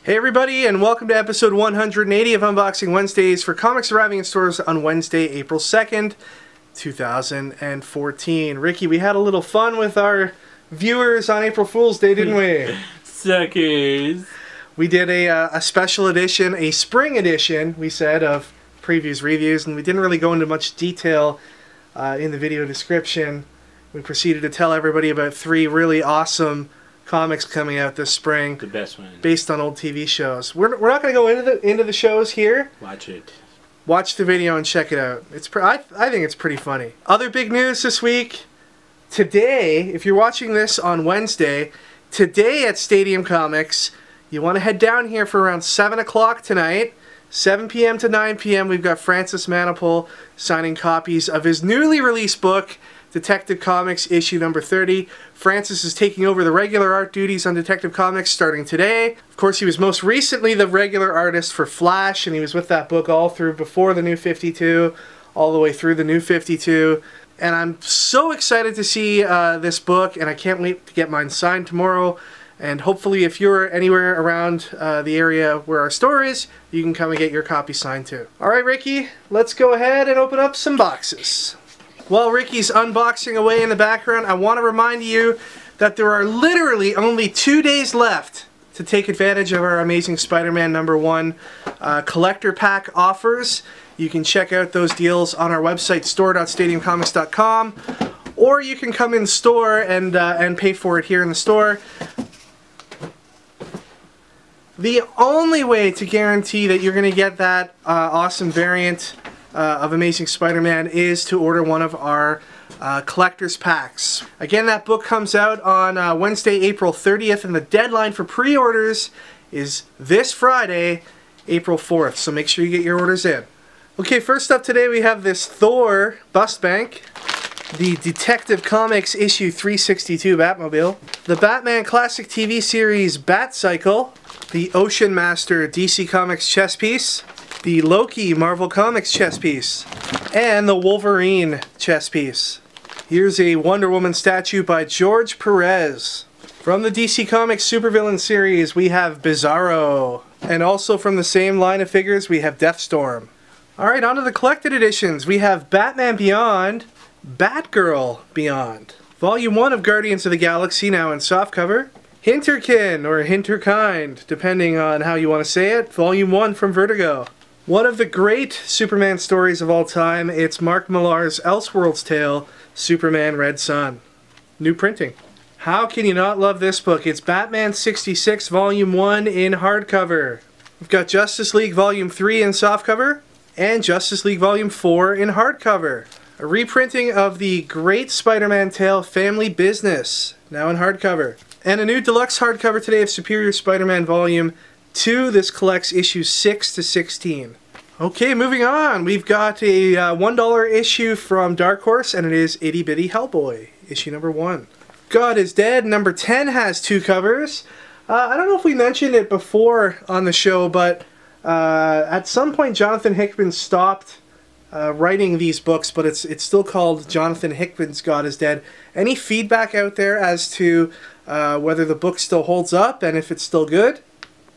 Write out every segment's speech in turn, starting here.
Hey everybody, and welcome to episode 180 of Unboxing Wednesdays for comics arriving in stores on Wednesday, April 2nd, 2014. Ricky, we had a little fun with our viewers on April Fool's Day, didn't we? Suckers. We did a special edition, a spring edition, we said, of previews, reviews, and we didn't really go into much detail in the video description. We proceeded to tell everybody about 3 really awesome comics coming out this spring. The best one. Based on old TV shows. We're not going to go into the shows here. Watch it. Watch the video and check it out. I think it's pretty funny. Other big news this week. Today, if you're watching this on Wednesday, today at Stadium Comics, you want to head down here for around 7 o'clock tonight. 7 p.m. to 9 p.m. we've got Francis Manapul signing copies of his newly released book, Detective Comics issue number 30. Francis is taking over the regular art duties on Detective Comics starting today. Of course, he was most recently the regular artist for Flash, and he was with that book all through before the New 52, all the way through the New 52. And I'm so excited to see this book, and I can't wait to get mine signed tomorrow. And hopefully, if you're anywhere around the area where our store is, you can come and get your copy signed too. Alright, Ricky, let's go ahead and open up some boxes. While Ricky's unboxing away in the background, I want to remind you that there are literally only 2 days left to take advantage of our Amazing Spider-Man #1 collector pack offers. You can check out those deals on our website, store.stadiumcomics.com, or you can come in store and pay for it here in the store. The only way to guarantee that you're going to get that awesome variant of Amazing Spider-Man is to order one of our collector's packs. Again, that book comes out on Wednesday, April 30th, and the deadline for pre-orders is this Friday, April 4th, so make sure you get your orders in. Okay, first up today we have this Thor bust bank, the Detective Comics issue 362 Batmobile, the Batman Classic TV series Bat Cycle, the Ocean Master DC Comics chess piece, the Loki Marvel Comics chess piece, and the Wolverine chess piece. Here's a Wonder Woman statue by George Perez. From the DC Comics supervillain series, we have Bizarro. And also from the same line of figures, we have Deathstorm. Alright, on to the collected editions. We have Batman Beyond, Batgirl Beyond, Volume 1 of Guardians of the Galaxy, now in softcover, Hinterkin, or Hinterkind, depending on how you want to say it, Volume 1 from Vertigo. One of the great Superman stories of all time, it's Mark Millar's Elseworlds tale, Superman Red Sun. New printing. How can you not love this book? It's Batman 66 Volume 1 in hardcover. We've got Justice League Volume 3 in softcover, and Justice League Volume 4 in hardcover. A reprinting of the great Spider-Man tale, Family Business, now in hardcover. And a new deluxe hardcover today of Superior Spider-Man Volume 2. This collects issues 6 to 16. Okay, moving on. We've got a $1 issue from Dark Horse, and it is Itty Bitty Hellboy, issue number 1. God is Dead, number 10 has 2 covers. I don't know if we mentioned it before on the show, but at some point Jonathan Hickman stopped writing these books, but it's still called Jonathan Hickman's God is Dead. Any feedback out there as to whether the book still holds up and if it's still good?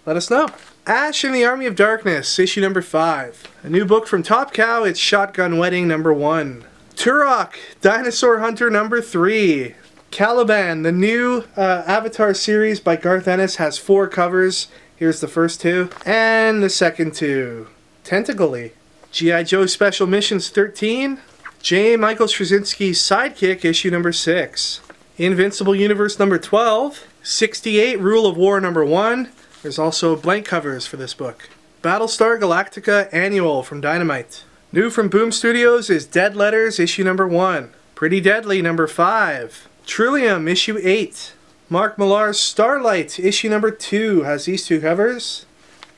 Let us know. Ash and the Army of Darkness, issue number 5. A new book from Top Cow, it's Shotgun Wedding number 1. Turok, Dinosaur Hunter number 3. Caliban, the new Avatar series by Garth Ennis, has 4 covers. Here's the first 2. And the second 2. Tentacly. G.I. Joe Special Missions 13. J. Michael Straczynski's Sidekick, issue number 6. Invincible Universe number 12. 68 Rule of War number 1. There's also blank covers for this book. Battlestar Galactica Annual from Dynamite. New from Boom Studios is Dead Letters, issue number 1. Pretty Deadly, number 5. Trillium, issue 8. Mark Millar's Starlight, issue number 2, has these 2 covers.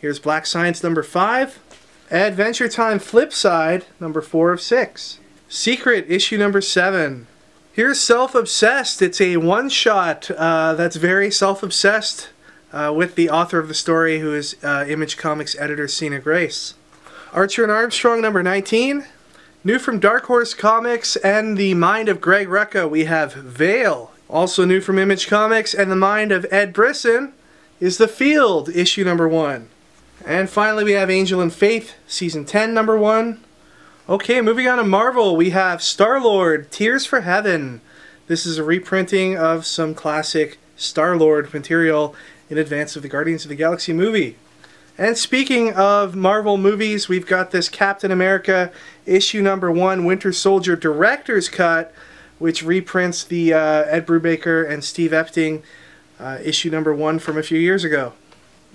Here's Black Science, number 5. Adventure Time Flipside, number 4 of 6. Secret, issue number 7. Here's Self-Obsessed. It's a one-shot that's very self-obsessed with the author of the story, who is Image Comics editor Sina Grace. Archer and Armstrong, number 19. New from Dark Horse Comics and the Mind of Greg Rucka, we have Veil. Also new from Image Comics and the Mind of Ed Brisson is The Field, issue number 1. And finally we have Angel and Faith, season 10, number 1. Okay, moving on to Marvel, we have Star-Lord, Tears for Heaven. This is a reprinting of some classic Star-Lord material in advance of the Guardians of the Galaxy movie. And speaking of Marvel movies, we've got this Captain America issue number 1 Winter Soldier Director's Cut, which reprints the Ed Brubaker and Steve Epting issue number 1 from a few years ago.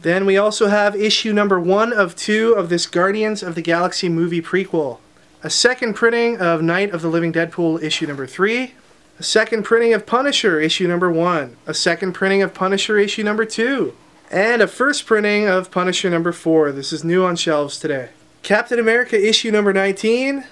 Then we also have issue number 1 of 2 of this Guardians of the Galaxy movie prequel. A second printing of Night of the Living Deadpool issue number 3. A second printing of Punisher issue number 1. A second printing of Punisher issue number 2. And a first printing of Punisher number 4. This is new on shelves today. Captain America issue number 19.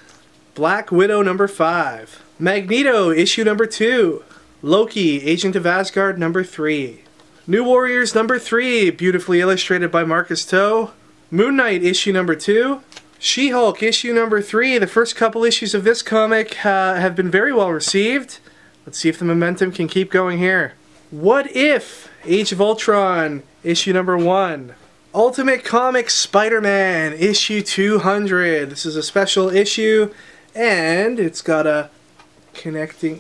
Black Widow number 5. Magneto issue number 2. Loki, Agent of Asgard number 3. New Warriors number 3, beautifully illustrated by Marcus Toe. Moon Knight issue number 2. She-Hulk issue number 3. The first couple issues of this comic have been very well received. Let's see if the momentum can keep going here. What If? Age of Ultron issue number 1. Ultimate Comics Spider-Man issue 200. This is a special issue, and it's got a connecting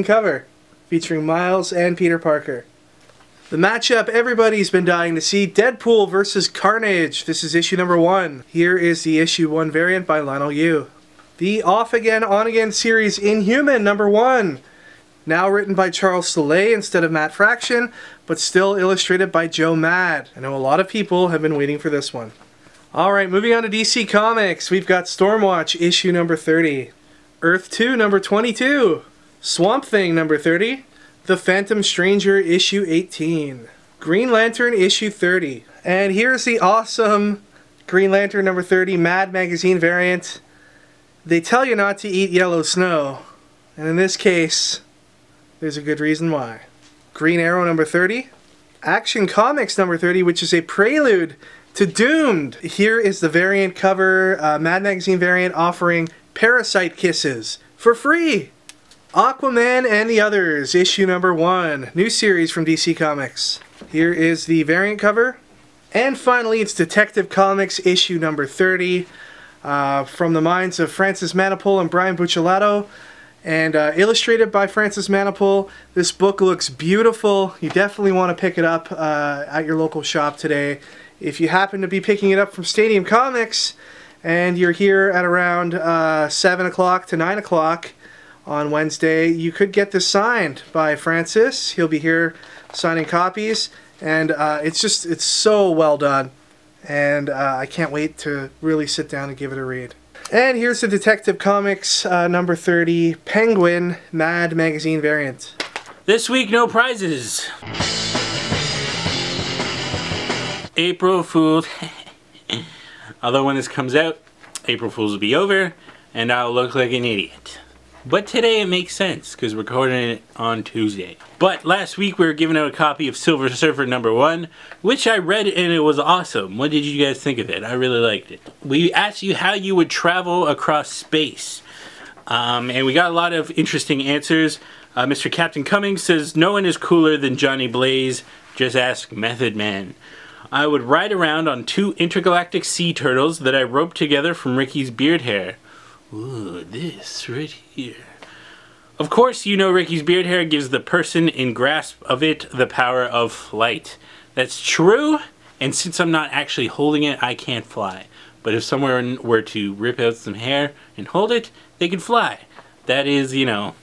cover featuring Miles and Peter Parker. The matchup everybody's been dying to see, Deadpool versus Carnage. This is issue number 1. Here is the issue 1 variant by Lionel Yu. The Off Again, On Again series, Inhuman number 1. Now written by Charles Soule instead of Matt Fraction, but still illustrated by Joe Mad. I know a lot of people have been waiting for this one. Alright, moving on to DC Comics, we've got Stormwatch issue number 30. Earth 2 number 22. Swamp Thing number 30. The Phantom Stranger issue 18. Green Lantern issue 30. And here's the awesome Green Lantern number 30 Mad Magazine variant. They tell you not to eat yellow snow, and in this case, there's a good reason why. Green Arrow number 30. Action Comics number 30, which is a prelude to Doomed. Here is the variant cover, Mad Magazine variant offering Parasite Kisses for free. Aquaman and the Others, issue number 1. New series from DC Comics. Here is the variant cover. And finally, it's Detective Comics issue number 30. From the minds of Francis Manapul and Brian Buccellato. And illustrated by Francis Manapul. This book looks beautiful. You definitely want to pick it up at your local shop today. If you happen to be picking it up from Stadium Comics and you're here at around 7 o'clock to 9 o'clock on Wednesday, you could get this signed by Francis. He'll be here signing copies, and it's so well done, and I can't wait to really sit down and give it a read. And here's the Detective Comics number 30 Penguin Mad Magazine variant. This week, no prizes. April Fool's. Although when this comes out, April Fool's will be over, and I'll look like an idiot. But today it makes sense, because we're recording it on Tuesday. But last week we were giving out a copy of Silver Surfer number 1, which I read and it was awesome. What did you guys think of it? I really liked it. We asked you how you would travel across space. And we got a lot of interesting answers. Mr. Captain Cummings says, no one is cooler than Johnny Blaze. Just ask Method Man. I would ride around on 2 intergalactic sea turtles that I roped together from Ricky's beard hair. Ooh, this right here. Of course, you know Ricky's beard hair gives the person in grasp of it the power of flight. That's true, and since I'm not actually holding it, I can't fly. But if someone were to rip out some hair and hold it, they could fly. That is, you know,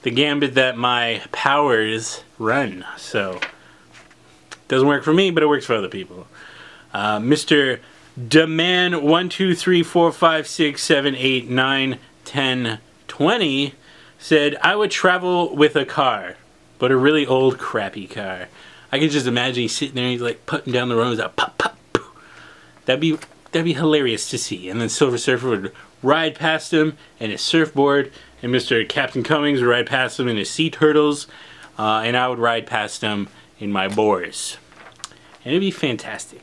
the gambit that my powers run. So, doesn't work for me, but it works for other people. Mr. Demand 1, 2, 3, 4, 5, 6, 7, 8, 9, 10, 20 said, I would travel with a car, but a really old crappy car. I can just imagine he's sitting there, he's like putting down the road, he's like pop, pop, pop. That'd be hilarious to see. And then Silver Surfer would ride past him and his surfboard, and Mr. Captain Cummings would ride past him in his sea turtles, and I would ride past him in my boars. And it'd be fantastic.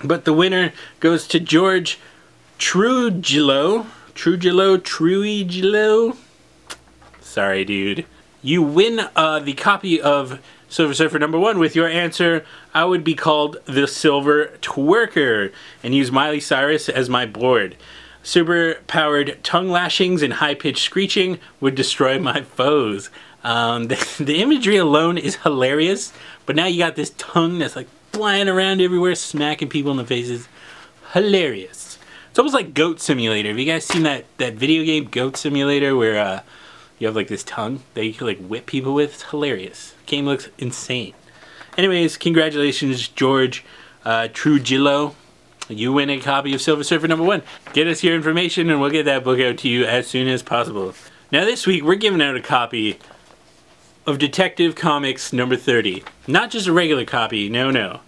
But the winner goes to George Trujillo. Sorry, dude. you win the copy of Silver Surfer #1 with your answer, I would be called the Silver Twerker, and use Miley Cyrus as my board. Super-powered tongue lashings and high-pitched screeching would destroy my foes. The imagery alone is hilarious, but now you got this tongue that's like flying around everywhere, smacking people in the faces. Hilarious. It's almost like Goat Simulator. Have you guys seen that video game, Goat Simulator, where you have like this tongue that you can like whip people with? It's hilarious. Game looks insane. Anyways, congratulations, George Trujillo. You win a copy of Silver Surfer #1. Get us your information and we'll get that book out to you as soon as possible. Now this week we're giving out a copy of Detective Comics #30. Not just a regular copy, no.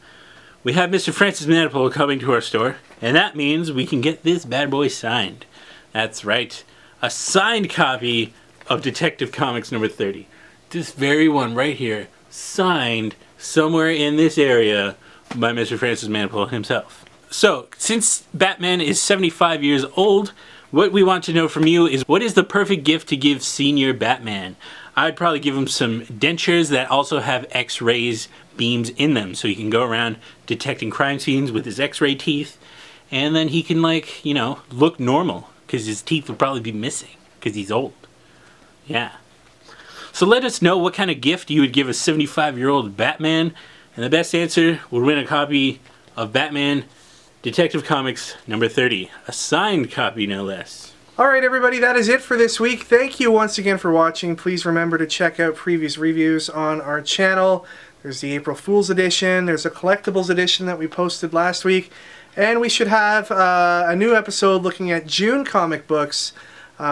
We have Mr. Francis Manipul coming to our store, and that means we can get this bad boy signed. That's right, a signed copy of Detective Comics #30. This very one right here, signed somewhere in this area by Mr. Francis Manipul himself. So, since Batman is 75 years old, what we want to know from you is, what is the perfect gift to give senior Batman? I'd probably give him some dentures that also have X-rays beams in them, so he can go around detecting crime scenes with his X-ray teeth, and then he can, like, you know, look normal, because his teeth would probably be missing, because he's old. Yeah. So let us know what kind of gift you would give a 75-year-old Batman, and the best answer will win a copy of Batman Detective Comics #30. A signed copy, no less. Alright everybody, that is it for this week. Thank you once again for watching. Please remember to check out previous reviews on our channel. There's the April Fool's edition, there's a collectibles edition that we posted last week, and we should have a new episode looking at June comic books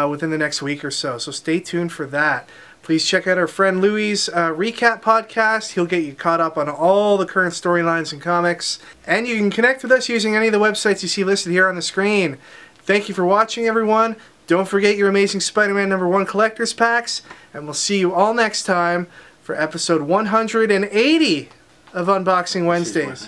within the next week or so. So stay tuned for that. Please check out our friend Louie's recap podcast. He'll get you caught up on all the current storylines and comics. And you can connect with us using any of the websites you see listed here on the screen. Thank you for watching, everyone. Don't forget your Amazing Spider-Man #1 collector's packs. And we'll see you all next time for episode 180 of Unboxing Wednesdays.